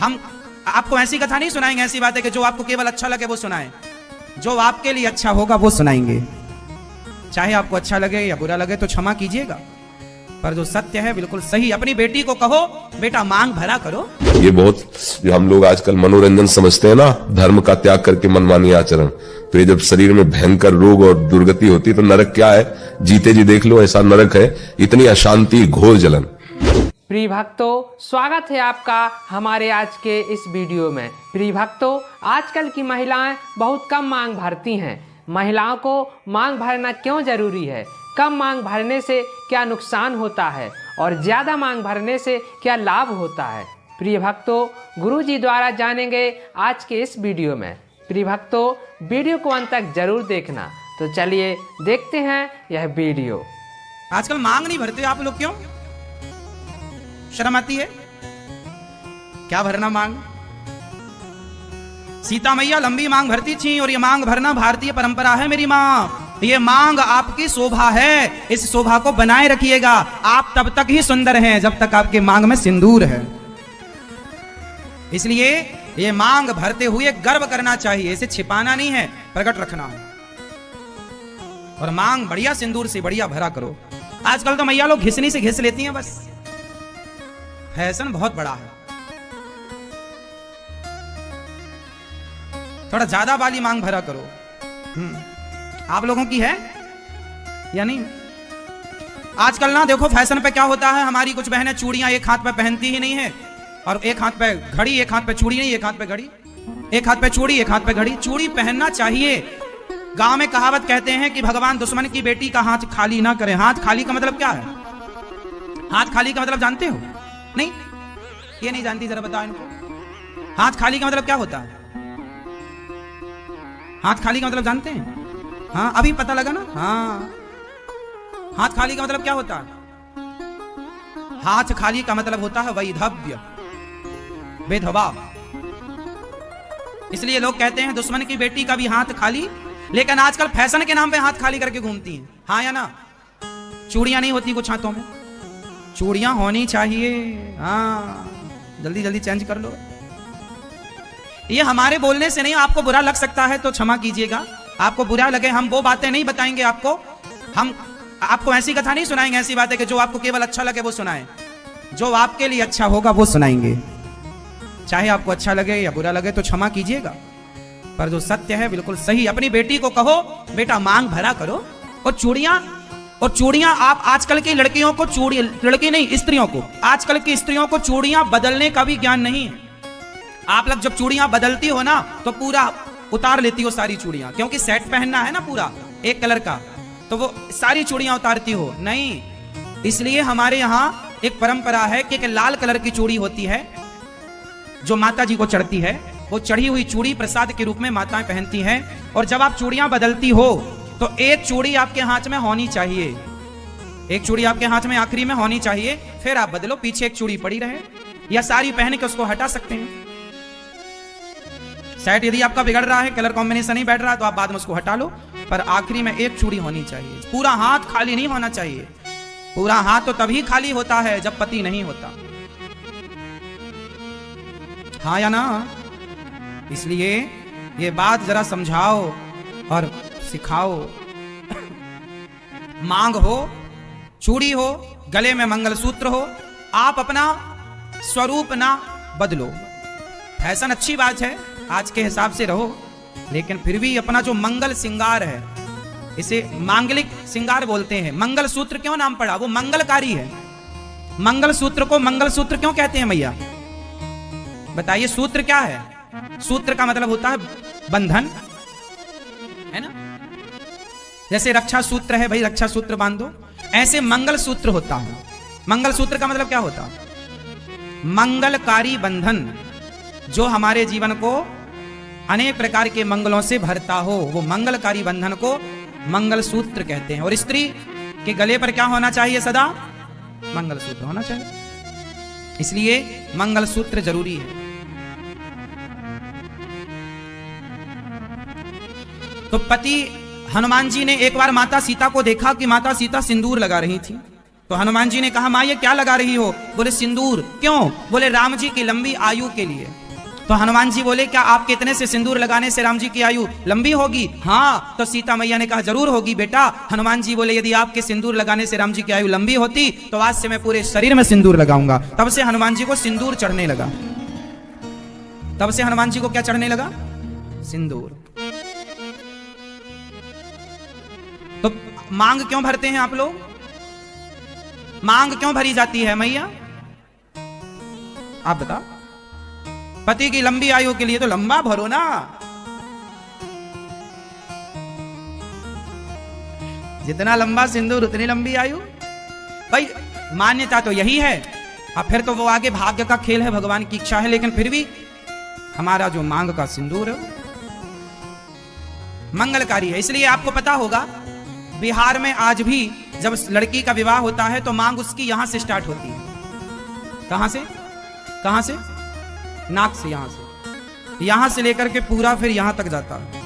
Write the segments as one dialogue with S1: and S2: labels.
S1: हम आपको ऐसी कथा नहीं सुनाएंगे, ऐसी बात है कि जो आपको केवल अच्छा लगे वो सुनाएं। जो आपके लिए अच्छा होगा वो सुनाएंगे। चाहे आपको अच्छा लगे या बुरा लगे तो क्षमा कीजिएगा, पर जो सत्य है बिल्कुल सही। अपनी बेटी को कहो बेटा मांग भरा करो।
S2: ये बहुत जो हम लोग आजकल मनोरंजन समझते हैं ना, धर्म का त्याग करके मनमानी आचरण, तो ये जब शरीर में भयंकर रोग और दुर्गति होती है तो नरक क्या है, जीते जी देख लो, ऐसा नरक है। इतनी अशांति, घोर जलन।
S3: प्रिय भक्तों, स्वागत है आपका हमारे आज के इस वीडियो में। प्रिय भक्तों, आजकल की महिलाएं बहुत कम मांग भरती हैं। महिलाओं को मांग भरना क्यों जरूरी है, कम मांग भरने से क्या नुकसान होता है और ज़्यादा मांग भरने से क्या लाभ होता है, प्रिय भक्तों गुरुजी द्वारा जानेंगे आज के इस वीडियो में। प्रिय भक्तों, वीडियो को अंत तक जरूर देखना। तो चलिए देखते हैं यह वीडियो।
S1: आजकल मांग नहीं भरते आप लोग, क्यों? शर्म आती है क्या भरना मांग? सीता मैया लंबी मांग भरती थी और ये मांग भरना भारतीय परंपरा है मेरी माँ। ये मांग आपकी शोभा है, इस शोभा को बनाए रखिएगा। आप तब तक ही सुंदर हैं जब तक आपके मांग में सिंदूर है। इसलिए ये मांग भरते हुए गर्व करना चाहिए, इसे छिपाना नहीं है, प्रकट रखना है। और मांग बढ़िया सिंदूर से बढ़िया भरा करो। आजकल तो मैया लोग घिसनी से घिस लेती हैं, बस फैशन बहुत बड़ा है। थोड़ा ज्यादा वाली मांग भरा करो। आप लोगों की है या नहीं? आजकल ना देखो फैशन पे क्या होता है, हमारी कुछ बहनें चूड़ियां एक हाथ पे पहनती ही नहीं है, और एक हाथ पे घड़ी, एक हाथ पे चूड़ी नहीं, एक हाथ पे घड़ी, एक हाथ पे चूड़ी, एक हाथ पे घड़ी। चूड़ी पहनना चाहिए। गांव में कहावत कहते हैं कि भगवान दुश्मन की बेटी का हाथ खाली ना करे। हाथ खाली का मतलब क्या है? हाथ खाली का मतलब जानते हो? नहीं, ये नहीं जानती, जरा बताओ इनको। हाथ खाली का मतलब क्या होता है? हाथ खाली का मतलब जानते हैं? हाँ, अभी पता लगा ना। हाँ, हाथ खाली का मतलब क्या होता है? हाथ खाली का मतलब होता है वैधव्य, विधवा। इसलिए लोग कहते हैं दुश्मन की बेटी का भी हाथ खाली, लेकिन आजकल फैशन के नाम पे हाथ खाली करके घूमती हैं। हाँ या ना? चूड़ियां नहीं होती कुछ हाथों में, चूड़ियां होनी चाहिए। हाँ, जल्दी जल्दी चेंज कर लो। ये हमारे बोलने से नहीं, आपको बुरा लग सकता है तो क्षमा कीजिएगा। आपको बुरा लगे, हम वो बातें नहीं बताएंगे आपको। हम आपको ऐसी कथा नहीं सुनाएंगे, ऐसी बातें कि जो आपको केवल अच्छा लगे वो सुनाएं। जो आपके लिए अच्छा होगा वो सुनाएंगे। चाहे आपको अच्छा लगे या बुरा लगे तो क्षमा कीजिएगा, पर जो सत्य है बिल्कुल सही। अपनी बेटी को कहो बेटा मांग भरा करो। और चूड़ियां आप आजकल की लड़कियों को, चूड़ी लड़की नहीं स्त्रियों को, आजकल की स्त्रियों को चूड़ियां बदलने का भी ज्ञान नहीं है। आप लोग जब चूड़ियां बदलती हो ना तो पूरा उतार लेती हो सारी चूड़ियां, क्योंकि सेट पहनना है ना पूरा एक कलर का, तो वो सारी चूड़ियां उतारती हो नहीं। इसलिए हमारे यहाँ एक परंपरा है कि एक लाल कलर की चूड़ी होती है जो माता जी को चढ़ती है। वो चढ़ी हुई चूड़ी प्रसाद के रूप में माताएं पहनती हैं। और जब आप चूड़ियां बदलती हो तो एक चूड़ी आपके हाथ में होनी चाहिए, एक चूड़ी आपके हाथ में आखिरी में होनी चाहिए, फिर आप बदलो। पीछे एक चूड़ी पड़ी रहे, या सारी पहन के उसको हटा सकते हैं। सेट यदि आपका बिगड़ रहा है, कलर कॉम्बिनेशन नहीं बैठ रहा है, तो आप बाद में उसको हटा लो, पर आखिरी में एक चूड़ी होनी चाहिए। पूरा हाथ खाली नहीं होना चाहिए। पूरा हाथ तो तभी खाली होता है जब पति नहीं होता। हाँ या ना? इसलिए ये बात जरा समझाओ और सिखाओ। मांग हो, चूड़ी हो, गले में मंगलसूत्र हो, आप अपना स्वरूप ना बदलो। फैशन अच्छी बात है, आज के हिसाब से रहो, लेकिन फिर भी अपना जो मंगल श्रृंगार है, इसे मांगलिक श्रृंगार बोलते हैं। मंगलसूत्र क्यों नाम पड़ा? वो मंगलकारी है। मंगलसूत्र को मंगलसूत्र क्यों कहते हैं मैया? बताइए, सूत्र क्या है? सूत्र का मतलब होता है बंधन, है ना? जैसे रक्षा सूत्र है, भाई रक्षा सूत्र बांधो, ऐसे मंगल सूत्र होता है। मंगल सूत्र का मतलब क्या होता है? मंगलकारी बंधन, जो हमारे जीवन को अनेक प्रकार के मंगलों से भरता हो, वो मंगलकारी बंधन को मंगल सूत्र कहते हैं। और स्त्री के गले पर क्या होना चाहिए? सदा मंगलसूत्र होना चाहिए। इसलिए मंगलसूत्र जरूरी है। तो पति हनुमान जी ने एक बार माता सीता को देखा कि माता सीता सिंदूर लगा रही थी, तो हनुमान जी ने कहा माँ ये क्या लगा रही हो? बोले सिंदूर। क्यों? बोले राम जी की लंबी आयु के लिए। तो हनुमान जी बोले क्या आपके इतने से सिंदूर लगाने से राम जी की आयु लंबी होगी? हाँ। तो सीता मैया ने कहा जरूर होगी बेटा। हनुमान जी बोले यदि आपके सिंदूर लगाने से राम जी की आयु लंबी होती तो आज से मैं पूरे शरीर में सिंदूर लगाऊंगा। तब से हनुमान जी को सिंदूर चढ़ने लगा। तब से हनुमान जी को क्या चढ़ने लगा? सिंदूर। तो मांग क्यों भरते हैं आप लोग? मांग क्यों भरी जाती है मैया? आप बताओ। पति की लंबी आयु के लिए तो लंबा भरो ना। जितना लंबा सिंदूर उतनी लंबी आयु। भाई मान्यता तो यही है। अब फिर तो वो आगे भाग्य का खेल है, भगवान की इच्छा है, लेकिन फिर भी हमारा जो मांग का सिंदूर है मंगलकारी है। इसलिए आपको पता होगा बिहार में आज भी जब लड़की का विवाह होता है तो मांग उसकी यहां से स्टार्ट होती है। कहां से? कहां से? नाक से। यहां से लेकर के पूरा फिर यहां तक जाता है।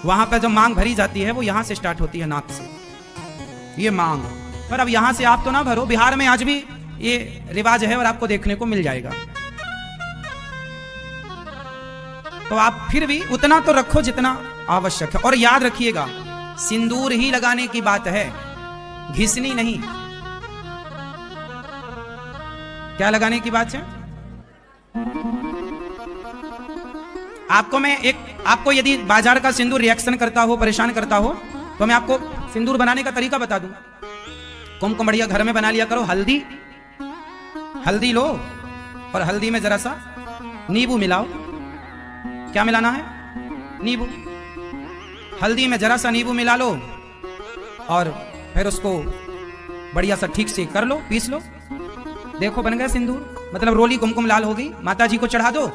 S1: वहां पर जब मांग भरी जाती है वो यहां से स्टार्ट होती है, नाक से। ये मांग। पर अब यहां से आप तो ना भरो, बिहार में आज भी ये रिवाज है और आपको देखने को मिल जाएगा। तो आप फिर भी उतना तो रखो जितना आवश्यक है। और याद रखिएगा सिंदूर ही लगाने की बात है, घिसनी नहीं। क्या लगाने की बात है? आपको यदि बाजार का सिंदूर रिएक्शन करता हो, परेशान करता हो, तो मैं आपको सिंदूर बनाने का तरीका बता दूं। कुमकुम बढ़िया घर में बना लिया करो। हल्दी लो और हल्दी में जरा सा नींबू मिलाओ। क्या मिलाना है? नींबू। हल्दी में जरा सा नींबू मिला लो और फिर उसको बढ़िया सा ठीक से कर लो, पीस लो। देखो बन गया सिंदूर। मतलब रोली कुमकुम लाल हो गई। माता जी को चढ़ा दो,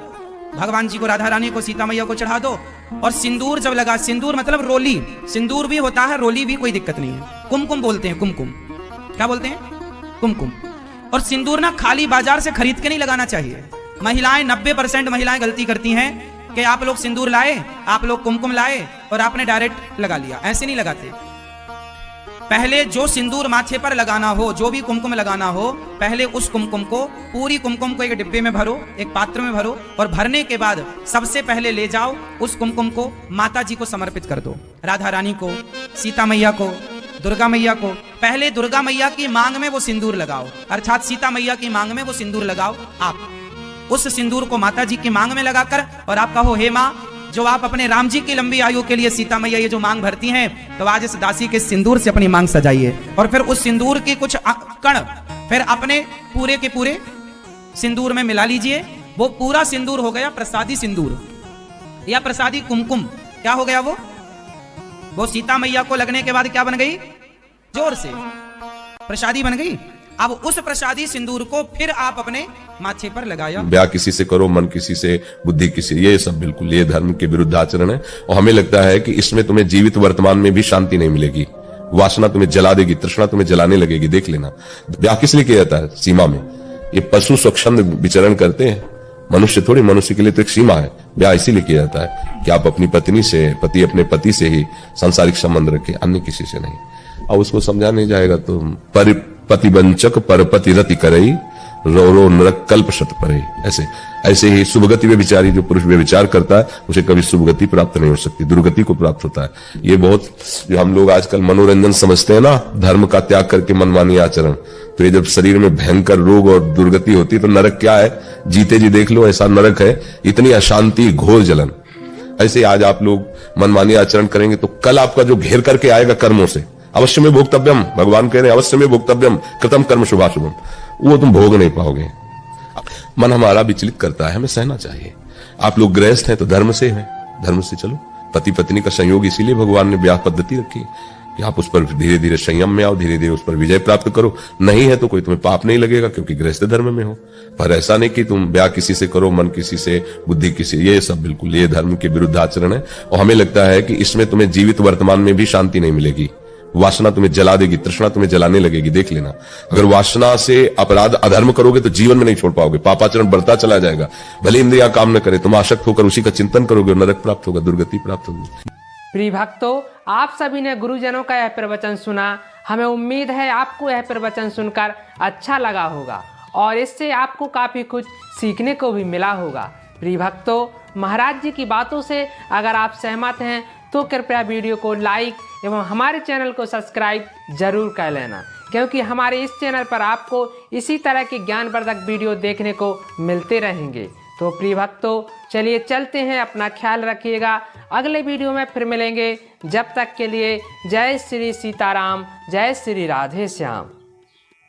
S1: भगवान जी को, राधा रानी को, सीता मैया को चढ़ा दो। और सिंदूर जब लगा, सिंदूर मतलब रोली, सिंदूर भी होता है, रोली भी, कोई दिक्कत नहीं है। कुमकुम बोलते हैं, कुमकुम। क्या बोलते हैं? कुमकुम। और सिंदूर ना खाली बाजार से खरीद के नहीं लगाना चाहिए। महिलाएं 90% महिलाएं गलती करती हैं कि आप लोग सिंदूर लाए, आप लोग कुमकुम लाए और आपने डायरेक्ट लगा लिया। ऐसे नहीं लगाते। पहले जो सिंदूर माथे पर लगाना हो, जो भी कुमकुम लगाना हो, पहले उस कुमकुम को, पूरी कुमकुम को एक डिब्बे में भरो, एक पात्र में भरो। और भरने के बाद सबसे पहले ले जाओ उस कुमकुम को माता जी को समर्पित कर दो। राधा रानी को, सीता मैया को, दुर्गा मैया को। पहले दुर्गा मैया की मांग में वो सिंदूर लगाओ, अर्थात सीता मैया की मांग में वो सिंदूर लगाओ। आप उस सिंदूर को माता जी की मांग में लगाकर और आप कहो हे माँ, जो आप अपने राम जी की लंबी आयु के लिए सीता मैया ये जो मांग भरती हैं, तो आज इस दासी के सिंदूर से अपनी मांग सजाइए। और फिर उस सिंदूर के कुछ कण फिर अपने पूरे के पूरे सिंदूर में मिला लीजिए। वो पूरा सिंदूर हो गया प्रसादी सिंदूर या प्रसादी कुमकुम। क्या हो गया वो सीता मैया को लगने के बाद क्या बन गई? जोर से प्रसादी बन गई। अब उस प्रसादी सिंदूर को फिर आप अपने माथे पर लगाया।
S2: ब्याह किसी से करो, मन किसी से, बुद्धि किसी, ये सब बिल्कुल ये धर्म के विरुद्ध आचरण है। और हमें लगता है कि इसमें तुम्हें जीवित वर्तमान में भी शांति नहीं मिलेगी। वासना तुम्हें जला देगी, तृष्णा तुम्हें जलाने लगेगी। देख लेना ब्याह किस लिए किया जाता है? सीमा में। ये पशु स्वच्छंद विचरण करते हैं, मनुष्य थोड़ी। मनुष्य के लिए तो एक सीमा है। ब्याह इसीलिए किया जाता है कि आप अपनी पत्नी से, पति अपने पति से ही सांसारिक संबंध रखे, अन्य किसी से नहीं। और उसको समझा नहीं जाएगा तो पतिवंचक परपति रति करई, रो रो नरक कल्प शत परई। ऐसे ही शुभगति में विचारी, जो पुरुष व्यभिचार करता है उसे कभी शुभगति प्राप्त नहीं हो सकती, दुर्गति को प्राप्त होता है। ये बहुत जो हम लोग आजकल मनोरंजन समझते हैं ना, धर्म का त्याग करके मनमानी आचरण, तो ये जब शरीर में भयंकर रोग और दुर्गति होती है तो नरक क्या है? जीते जी देख लो, ऐसा नरक है। इतनी अशांति, घोर जलन। ऐसे आज आप लोग मनमानी आचरण करेंगे तो कल आपका जो घेर करके आएगा कर्मों से, अवश्य में भोक्तव्यम, भगवान कह रहे हैं अवश्य में भोक्तव्यम कृतम कर्म शुभाशुभम, वो तुम भोग नहीं पाओगे। मन हमारा विचलित करता है, हमें सहना चाहिए। आप लोग गृहस्थ हैं तो धर्म से हैं, धर्म से चलो। पति पत्नी का संयोग इसीलिए भगवान ने ब्याह पद्धति रखी कि आप उस पर धीरे धीरे संयम में आओ, धीरे धीरे उस पर विजय प्राप्त करो। नहीं है तो कोई तुम्हें पाप नहीं लगेगा क्योंकि गृहस्थ धर्म में हो। पर ऐसा नहीं कि तुम ब्याह किसी से करो, मन किसी से, बुद्धि किसी, ये सब बिल्कुल ये धर्म के विरुद्ध आचरण है। और हमें लगता है कि इसमें तुम्हें जीवित वर्तमान में भी शांति नहीं मिलेगी। वासना तुम्हें जला देगी, तृष्णा तुम्हें जलाने लगेगी। देख लेना, अगर वासना से अपराध अधर्म करोगे तो जीवन में नहीं छोड़ पाओगे, पापाचरण बढ़ता चला जाएगा। भले इंद्रियां काम न करे, तुम आसक्त होकर उसी का चिंतन करोगे और नरक प्राप्त होगा, दुर्गति प्राप्त होगी।
S3: प्रिय भक्तों, आप सभी ने गुरुजनों का यह प्रवचन सुना। हमें उम्मीद है आपको यह प्रवचन सुनकर अच्छा लगा होगा और इससे आपको काफ़ी कुछ सीखने को भी मिला होगा। प्रिय भक्तों, महाराज जी की बातों से अगर आप सहमत हैं तो कृपया वीडियो को लाइक एवं हमारे चैनल को सब्सक्राइब जरूर कर लेना, क्योंकि हमारे इस चैनल पर आपको इसी तरह के ज्ञानवर्धक वीडियो देखने को मिलते रहेंगे। तो प्रिय भक्तों, चलिए चलते हैं, अपना ख्याल रखिएगा। अगले वीडियो में फिर मिलेंगे। जब तक के लिए जय श्री सीताराम, जय श्री राधे श्याम।